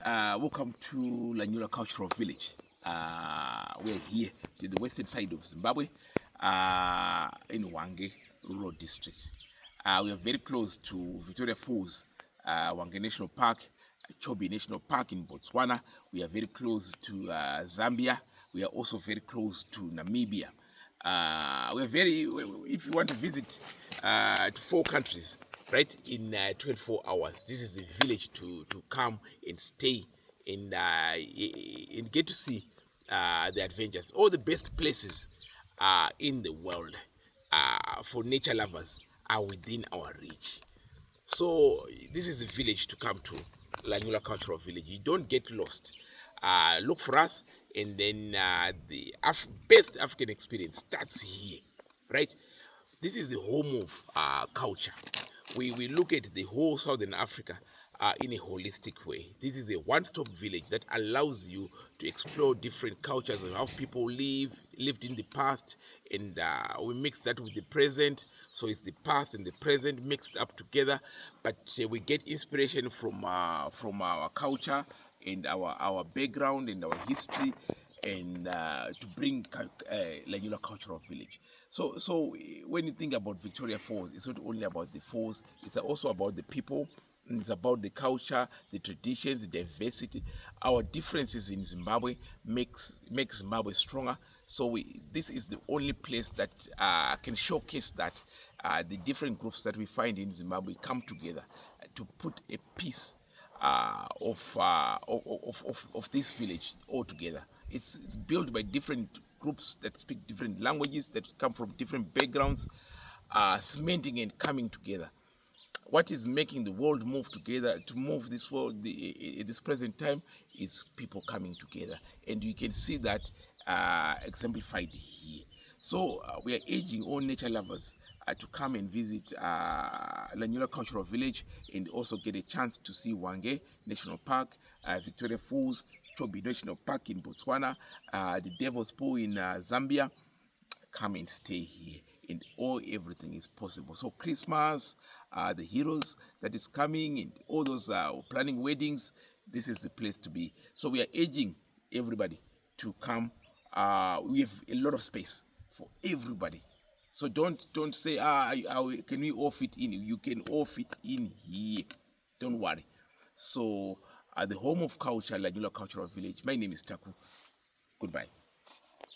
Welcome to Lanyula Cultural Village. We're here to the western side of Zimbabwe, in Hwange Rural District. We are very close to Victoria Falls, Hwange National Park, Chobe National Park in Botswana. We are very close to Zambia. We are also very close to Namibia. If you want to visit to 4 countries, right, in 24 hours, this is the village to come and stay and get to see the adventures. All the best places in the world for nature lovers are within our reach. So this is the village to come to, Lanyula Cultural Village. You don't get lost. Look for us, and then the best African experience starts here, right? This is the home of culture. We look at the whole Southern Africa in a holistic way. This is a one-stop village that allows you to explore different cultures and how people lived in the past, and we mix that with the present. So it's the past and the present mixed up together, but we get inspiration from our culture and our background and our history, and to bring Lanyula Cultural Village. So when you think about Victoria Falls, it's not only about the falls, it's also about the people, and it's about the culture, the traditions, the diversity. Our differences in Zimbabwe makes Zimbabwe stronger. So this is the only place that can showcase that the different groups that we find in Zimbabwe come together to put a piece of this village all together. It's built by different groups that speak different languages, that come from different backgrounds, cementing and coming together. What is making the world move together, to move this world at this present time, is people coming together, and you can see that exemplified here. So we are urging all nature lovers to come and visit Lanyula Cultural Village, and also get a chance to see Hwange National Park, Victoria Falls, Chobe National Park in Botswana, the Devil's Pool in Zambia. Come and stay here, and everything is possible. So Christmas, the heroes that is coming, and all those planning weddings, this is the place to be. So we are urging everybody to come. We have a lot of space for everybody. So don't say, can we all fit in? You can all fit in here. Don't worry. So the home of culture, Lanyula Cultural Village. My name is Taku. Goodbye.